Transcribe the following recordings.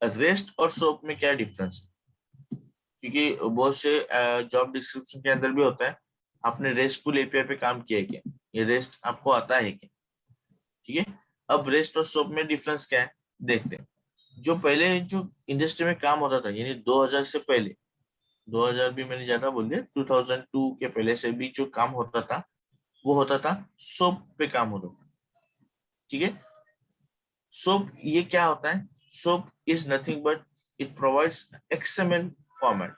Rest और soap में क्या डिफरेंस है, क्योंकि बहुत से जॉब डिस्क्रिप्शन के अंदर भी होता है आपने रेस्टफुल एपीआई पे काम किया है क्या, ये रेस्ट आपको आता है क्या। ठीक है, अब रेस्ट और सोप में डिफरेंस क्या है देखते हैं। जो पहले जो इंडस्ट्री में काम होता था यानी 2000 से पहले, 2000 भी मैंने ज्यादा बोल दिया, 2002 के पहले से भी जो काम होता था वो होता था सोप पे काम होता था। ठीक है, सोप ये क्या होता है, soap is nothing but it provides XML format.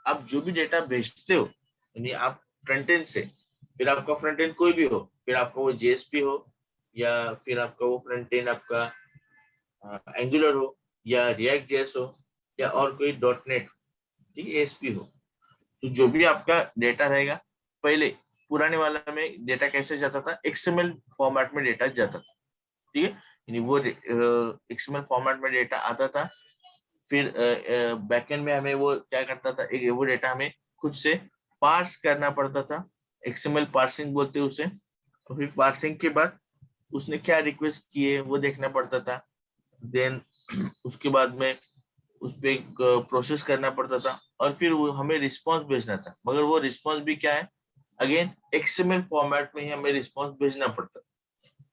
आप जो भी डेटा भेजते हो यानी आप फ्रंट एंड से, फिर आपका फ्रंट एंड कोई भी हो, फिर आपका वो जेएसपी हो या फिर आपका वो फ्रंट एंड आपका एंगुलर हो या रिएक्ट जेएस हो या और कोई डॉट नेट, ठीक है, एएसपी हो, तो जो भी आपका डेटा रहेगा, पहले पुराने वाला में डेटा कैसे जाता था, एक्सएमएल फॉर्मेट में डेटा जाता था। ठीक है, यानी वो एक्सएमएल फॉर्मेट में डेटा आता था, फिर बैकएंड में हमें वो क्या करता था, एक वो डेटा हमें खुद से पार्स करना पड़ता था, एक्सएमएल पार्सिंग बोलते हैं उसे। और फिर पार्सिंग के बाद उसने क्या रिक्वेस्ट किए वो देखना पड़ता था, देन उसके बाद में उस पर प्रोसेस करना पड़ता था और फिर वो हमें रिस्पॉन्स भेजना था, मगर वो रिस्पॉन्स भी क्या है, अगेन एक्सएमएल फॉर्मेट में ही हमें रिस्पॉन्स भेजना पड़ता।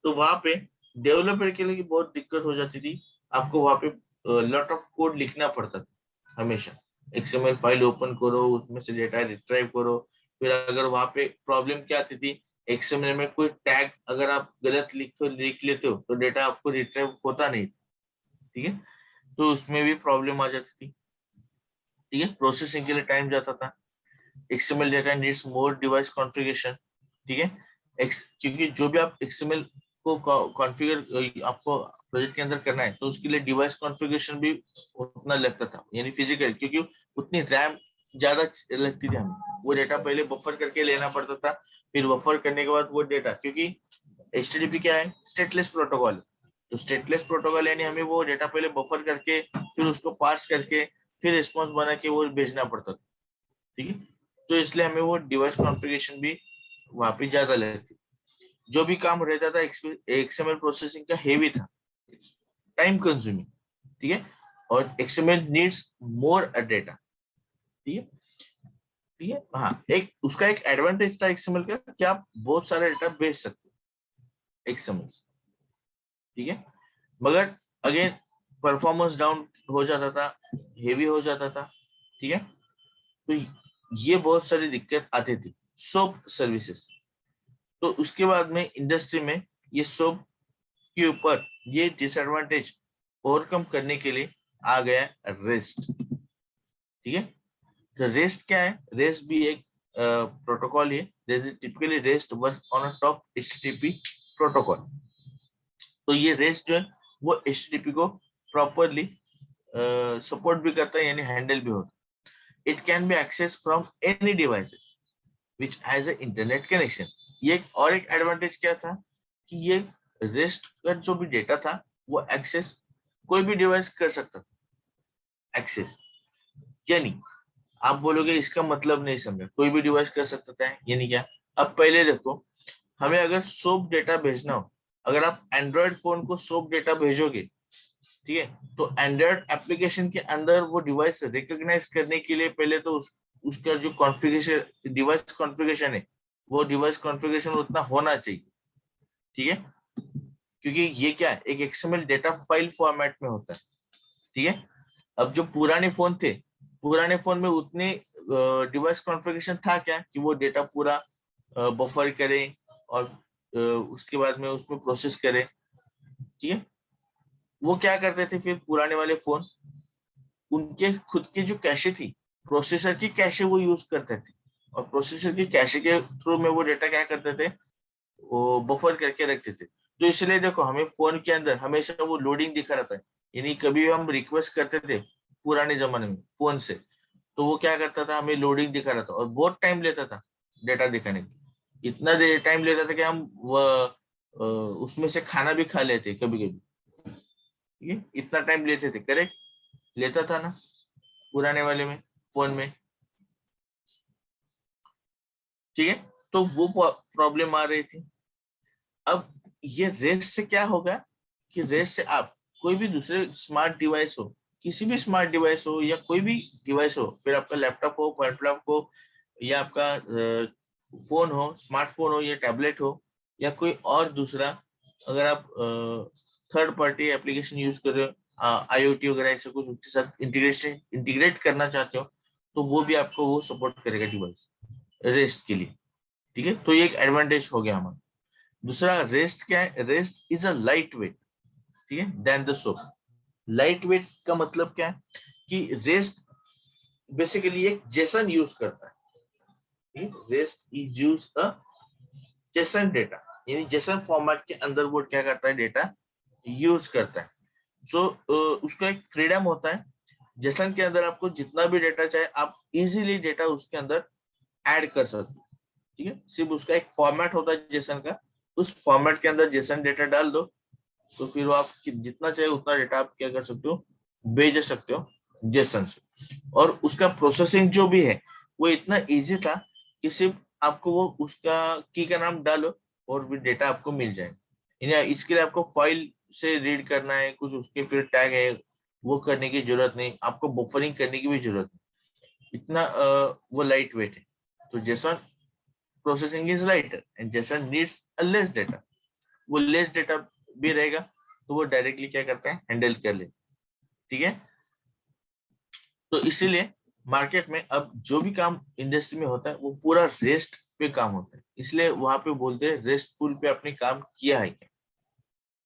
तो वहां पे डेवलपर के लिए बहुत दिक्कत हो जाती थी, आपको वहां पे लॉट ऑफ कोड लिखना पड़ता था हमेशा। एक्सएमएल फाइल ओपन करो, उसमें से डेटा रिट्राइव करो, फिर अगर वहां पे प्रॉब्लम क्या आती थी, एक्सएमएल में कोई टैग अगर आप गलत लिख लेते हो तो डेटा आपको रिट्राइव होता नहीं। ठीक है, तो उसमें भी प्रॉब्लम आ जाती थी। ठीक है, प्रोसेसिंग के लिए टाइम जाता था, XML data needs more device configuration. ठीक है, क्योंकि जो भी आप एक्सएमएल को कॉन्फ़िगर आपको प्रोजेक्ट के अंदर करना है तो उसके लिए डिवाइस कॉन्फ़िगरेशन भी उतना लगता था, यानी फिजिकल, क्योंकि उतनी रैम ज्यादा लगती थी हमें, वो डेटा पहले बफर करके लेना पड़ता था, फिर बफर करने के बाद वो डेटा, क्योंकि एचटीटीपी क्या है, स्टेटलेस प्रोटोकॉल, तो स्टेटलेस प्रोटोकॉल यानी हमें वो डेटा पहले बफर करके फिर उसको पार्स करके फिर रिस्पॉन्स बना के वो भेजना पड़ता था। ठीक है, तो इसलिए हमें वो डिवाइस कॉन्फ़िगरेशन भी वहां पे ज्यादा लगती, जो भी काम रहता था एक्सएमएल प्रोसेसिंग का हेवी था, टाइम कंज्यूमिंग। ठीक है, और एक्सएमएल नीड्स मोर डेटा। ठीक है, ठीक है, हाँ, एक उसका एक एडवांटेज था एक्सएमएल का कि आप बहुत सारा डेटा भेज सकते हो एक्सएमएल से। ठीक है, मगर अगेन परफॉर्मेंस डाउन हो जाता था, हेवी हो जाता था। ठीक है, तो ये बहुत सारी दिक्कत आती थी सोप सर्विसेज। तो उसके बाद में इंडस्ट्री में ये सोप के ऊपर ये डिसएडवांटेज ओवरकम करने के लिए आ गया रेस्ट। ठीक है, तो रेस्ट क्या है, रेस्ट भी एक प्रोटोकॉल है, typically rest works on a top HTTP protocol. तो ये रेस्ट जो है वो एचटीटीपी को प्रॉपरली सपोर्ट भी करता है, यानी हैंडल भी होता है। It can be access from any devices which has a internet connection. ये और एक एडवांटेज क्या था कि ये रेस्ट का जो भी डेटा था वो एक्सेस कोई भी डिवाइस कर सकता था एक्सेस, यानी आप बोलोगे इसका मतलब नहीं समझा, कोई भी डिवाइस कर सकता था यानी क्या। अब पहले देखो, हमें अगर सोप डेटा भेजना हो, अगर आप एंड्रॉयड फोन को सोप डेटा भेजोगे, ठीक है, तो एंड्रॉयड एप्लीकेशन के अंदर वो डिवाइस रिकॉग्नाइज करने के लिए पहले तो उसका जो कॉन्फ़िगरेशन, डिवाइस कॉन्फ़िगरेशन है, वो डिवाइस कॉन्फ़िगरेशन उतना होना चाहिए। ठीक है, क्योंकि ये क्या है, एक एक्सएमएल डेटा फाइल फॉर्मेट में होता है। ठीक है, अब जो पुराने फोन थे, पुराने फोन में उतने डिवाइस कॉन्फ़िगरेशन था क्या कि वो डेटा पूरा बफर करे और उसके बाद में उसमें प्रोसेस करे। ठीक है, वो क्या करते थे फिर पुराने वाले फोन, उनके खुद के जो कैशे थी, प्रोसेसर की कैशे वो यूज करते थे, और प्रोसेसर की कैशे के थ्रू में वो डेटा क्या करते थे, वो बफर करके रखते थे। तो इसलिए देखो हमें फोन के अंदर हमेशा वो लोडिंग दिखा रहता है, यानी कभी हम रिक्वेस्ट करते थे पुराने जमाने में फोन से, तो वो क्या करता था, हमें लोडिंग दिखा रहा था और बहुत टाइम लेता था डेटा दिखाने में। इतना देर टाइम लेता था कि हम उसमें से खाना भी खा लेते कभी कभी। ठीक है, इतना टाइम लेते थे, करेक्ट, लेता था ना पुराने वाले में, फोन में। ठीक है, तो वो प्रॉब्लम आ रही थी। अब ये रेस से क्या होगा कि रेस से आप कोई भी दूसरे स्मार्ट डिवाइस हो, किसी भी स्मार्ट डिवाइस हो या कोई भी डिवाइस हो, फिर आपका लैपटॉप हो, लैपटॉप हो या आपका फोन हो, स्मार्टफोन हो या टैबलेट हो या कोई और दूसरा, अगर आप थर्ड पार्टी एप्लीकेशन यूज कर रहे हो, IoT वगैरह ऐसे कुछ उसके साथ इंटीग्रेट करना चाहते हो, तो वो भी आपको वो सपोर्ट करेगा डिवाइस रेस्ट के लिए। ठीक है, तो ये एक एडवांटेज हो गया हमारा। दूसरा रेस्ट क्या है, REST is a light weight, ठीक है, then the SOAP. Light weight का मतलब क्या है कि रेस्ट बेसिकली एक जेसन यूज करता है। REST is use a JSON data, यानी जेसन फॉर्मेट के अंदर वो क्या करता है, डेटा यूज करता है। सो उसका एक फ्रीडम होता है। जेसन के अंदर आपको जितना भी डेटा चाहे आप इजीली डेटा उसके अंदर ऐड कर सकते हो। ठीक है, सिर्फ उसका एक फॉर्मेट होता है जेसन का, उस फॉर्मेट के अंदर जेसन डेटा डाल दो, तो फिर वो आप जितना चाहे उतना डेटा आप क्या कर सकते हो, भेज सकते हो जेसन से। और उसका प्रोसेसिंग जो भी है वो इतना इजी था कि सिर्फ आपको वो उसका की का नाम डालो और भी डेटा आपको मिल जाएगा। इसके लिए आपको फाइल से रीड करना है कुछ, उसके फिर टैग है वो करने की जरूरत नहीं, आपको बफरिंग करने की भी जरूरत नहीं, इतना वो लाइट वेट है। तो Jason processing is lighter and Jason needs a less data, वो लेस डेटा भी रहेगा तो वो डायरेक्टली क्या करते हैं, हैंडल कर ले। ठीक है, तो इसीलिए मार्केट में अब जो भी काम इंडस्ट्री में होता है वो पूरा रेस्ट पे काम होता है, इसलिए वहां पे बोलते हैं रेस्टफुल पे आपने काम किया है क्या।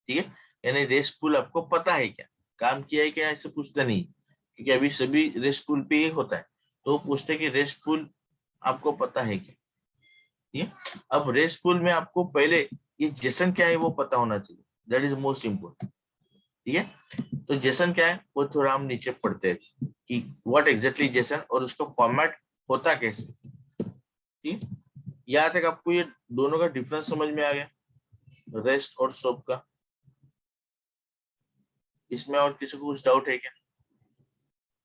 ठीक है, यानी रेस्टफुल आपको पता है क्या, काम किया है क्या, ऐसे पूछते नहीं, क्योंकि अभी सभी रेस्टफुल पे ही होता है, तो वो पूछते हैं कि रेस्टफुल आपको पता है क्या। ठीक है, अब रेस्टफुल में आपको पहले ये जेसन क्या है वो पता होना चाहिए, दैट इज मोस्ट इम्पोर्टेंट। ठीक है, तो जेसन क्या है वो थोड़ा हम नीचे पढ़ते हैं कि व्हाट एग्जैक्टली जेसन और उसका फॉर्मेट होता कैसे। ठीक, यहाँ तक आपको ये दोनों का डिफरेंस समझ में आ गया, रेस्ट और सोप का। इसमें और किसी को कुछ डाउट है क्या?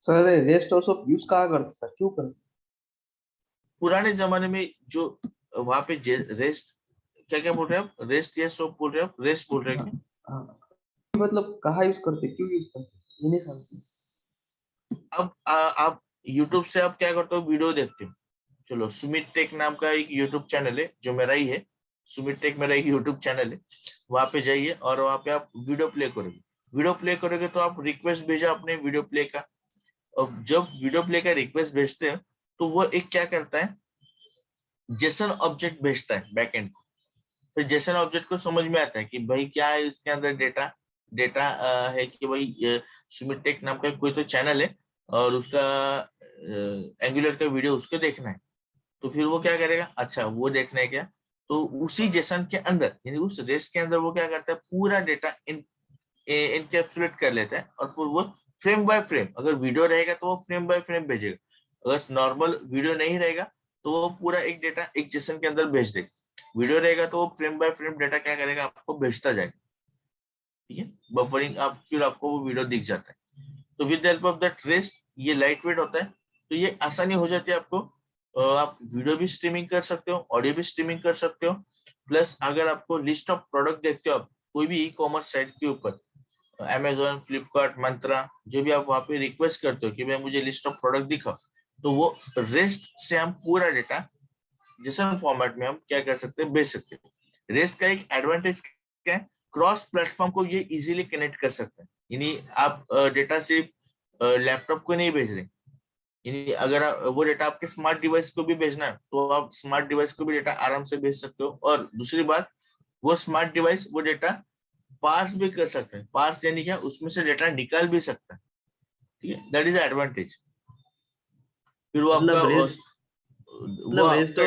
सर रेस्ट और सब यूज कहाँ करते सर, क्यों करते? पुराने जमाने में जो वहां पे रेस्ट, क्या क्या बोल रहे हैं आप, रेस्ट या सोप बोल रहे हो आप, रेस्ट बोल रहे हैं हाँ, क्या? हाँ, मतलब कहाँ यूज करते, क्यों यूज करते, ये नहीं समझते। अब आप यूट्यूब से आप क्या करते हो, वीडियो देखते हो। चलो, सुमित टेक नाम का एक यूट्यूब चैनल है जो मेरा ही है, सुमित टेक मेरा एक यूट्यूब चैनल है। वहां पे जाइए और वहां पे आप वीडियो प्ले करोगे, वीडियो प्ले करोगे तो आप रिक्वेस्ट भेजा अपने वीडियो प्ले का, और जब वीडियो प्ले का रिक्वेस्ट भेजते हैं तो वो एक क्या करता है, जेसन ऑब्जेक्ट भेजता है बैकएंड को। फिर जेसन ऑब्जेक्ट को समझ में आता है कि भाई क्या है इसके अंदर डेटा, डेटा है कि भाई सुमित टेक नाम का कोई तो चैनल है और उसका एंगुलर का वीडियो उसको देखना है। तो फिर वो क्या करेगा, अच्छा वो देखना है क्या, तो उसी जेसन के अंदर यानी उस रेस्ट के अंदर वो क्या करता है, पूरा डेटा इनकैप्सुलेट कर लेता है और फिर वो फ्रेम बाय फ्रेम, अगर वीडियो रहेगा तो वो फ्रेम बाय फ्रेम भेजेगा, अगर नॉर्मल वीडियो नहीं रहेगा तो वो पूरा एक डेटा एक जेसन के अंदर भेज देगा, वीडियो रहेगा तो वो फ्रेम बाय फ्रेम डेटा क्या करेगा, आपको भेजता जाएगा। ठीक है, बफरिंग आप फिर आपको वो वीडियो दिख जाता है। तो with the help of that rest, ये लाइट वेट होता है, तो ये आसानी हो जाती है आपको। आप वीडियो भी स्ट्रीमिंग कर सकते हो, ऑडियो भी स्ट्रीमिंग कर सकते हो, प्लस अगर आपको लिस्ट ऑफ प्रोडक्ट देखते हो आप कोई भी ई कॉमर्स साइट के ऊपर, अमेजोन, फ्लिपकार्ट, मंत्रा, जो भी आप वहां पे रिक्वेस्ट करते हो कि भाई मुझे लिस्ट ऑफ प्रोडक्ट दिखाओ, तो वो रेस्ट से हम पूरा डेटा जिसम फॉर्मेट में हम क्या कर सकते हैं, भेज सकते हैं। रेस्ट का एक एडवांटेज क्या है, क्रॉस प्लेटफॉर्म को ये इजीली कनेक्ट कर सकते हैं, यानी आप डेटा सिर्फ लैपटॉप को नहीं भेज रहे, यानी अगर वो डेटा आपके स्मार्ट डिवाइस को भी भेजना है तो आप स्मार्ट डिवाइस को भी डेटा आराम से भेज सकते हो, और दूसरी बात वो स्मार्ट डिवाइस वो डेटा पास भी कर सकता है, पास यानी क्या, उसमें से डेटा निकाल भी सकता है। ठीक है, दैट इज एडवांटेज। फिर वो आपका मतलब रेस्ट, वो मतलब आपका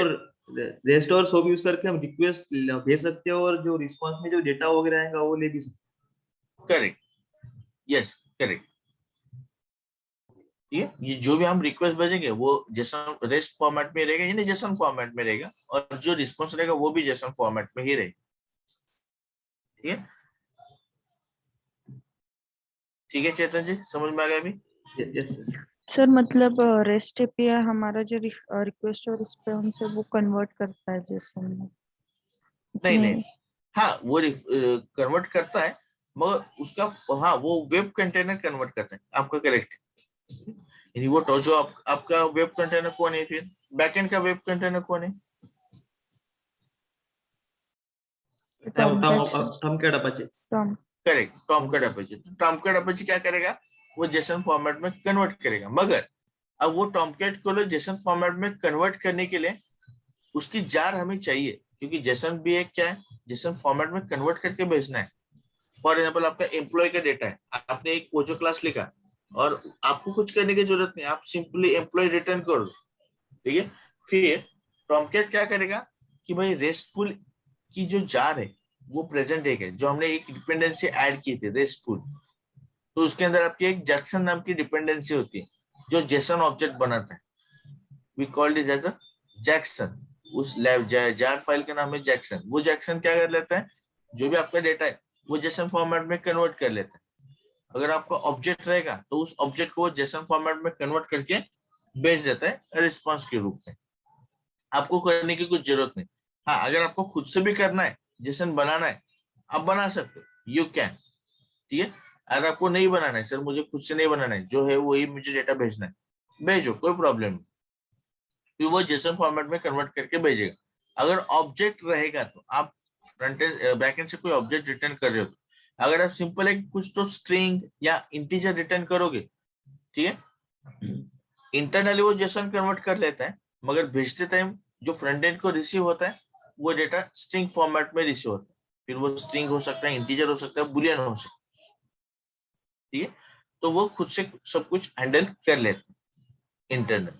रेस्ट और सोप यूज करके हम रिक्वेस्ट भेज सकते हैं और जो रिस्पांस में जो डेटा वगैरह आएगा वो ले भी सकते करेक्ट, यस करेक्ट। ठीक है, ये जो भी हम रिक्वेस्ट भेजेंगे वो जेसन रेस्ट फॉर्मेट में रहेगा, यानी जेसन फॉर्मेट में रहेगा, और जो रिस्पॉन्स रहेगा वो भी जेसन फॉर्मेट में ही रहेगा। ठीक है, ठीक है चेतन जी, समझ में आ गया अभी? हैं। Yes sir. सर मतलब रेस्ट एपीआई हमारा जो रिक्वेस्ट और रिस्पॉन्स है वो कन्वर्ट करता है जेसन में नहीं नहीं, अपने। हाँ वो कन्वर्ट करता है, मगर उसका हाँ वो वेब कंटेनर कन्वर्ट करता है, आपका करेक्ट है। यानी वो तो जो आपका वेब कंटेनर कौन है, फिर बैकएंड का वेब कंटेनर कौन है? Tomcat sir. Tomcat Apache. Tom. Correct, Tomcat Apache. तो टॉमकैट अपेची क्या करेगा, वो जेसन फॉर्मेट में कन्वर्ट करेगा। मगर अब वो टॉमकैट को जेसन फॉर्मेट में कन्वर्ट करने के लिए उसकी जार हमें चाहिए, क्योंकि जेसन भी एक क्या है, जेसन फॉर्मेट में कन्वर्ट करके भेजना है। फॉर एग्जाम्पल आपका एम्प्लॉय का डेटा है, आपने एक पोजो क्लास लिखा और आपको कुछ करने की जरूरत नहीं, आप सिंपली एम्प्लॉय रिटर्न कर दो, ठीक है। फिर टॉमकैट क्या करेगा कि भाई रेस्टफुल की जो जार है वो प्रेजेंट है, जो हमने एक डिपेंडेंसी ऐड की थी रेस्टफुल, तो उसके अंदर आपकी एक जैक्सन नाम की डिपेंडेंसी होती है जो जेसन ऑब्जेक्ट बनाता है। We called it as a Jackson. उस जार फाइल का नाम है जैक्सन। वो जैक्सन क्या कर लेता है, जो भी आपका डेटा है वो जेसन फॉर्मेट में कन्वर्ट कर लेता है। अगर आपका ऑब्जेक्ट रहेगा तो उस ऑब्जेक्ट को जेसन फॉर्मेट में कन्वर्ट करके भेज देता है रिस्पॉन्स के रूप में। आपको करने की कुछ जरूरत नहीं। हाँ, अगर आपको खुद से भी करना है, जेसन बनाना है, आप बना सकते हो, यू कैन, ठीक है। अगर आपको नहीं बनाना है, सर मुझे खुद से नहीं बनाना है, जो है वही मुझे डेटा भेजना है, भेजो, कोई प्रॉब्लम नहीं, फिर वो जेसन फॉर्मेट में कन्वर्ट करके भेजेगा। अगर ऑब्जेक्ट रहेगा तो आप फ्रंट एंड बैक एंड से कोई ऑब्जेक्ट रिटर्न कर रहे हो, तो अगर आप सिंपल एक कुछ तो स्ट्रिंग या इंटीजर रिटर्न करोगे, ठीक है, इंटरनली वो जेसन कन्वर्ट कर लेता है, मगर भेजते टाइम जो फ्रंट एंड को रिसीव होता है वो डेटा स्ट्रिंग फॉर्मेट में रिसीव होता है। फिर वो स्ट्रिंग हो सकता है, इंटीजर हो सकता है, बुलियन हो सकता है, ठीक है। तो वो खुद से सब कुछ हैंडल कर लेते हैं इंटरनल।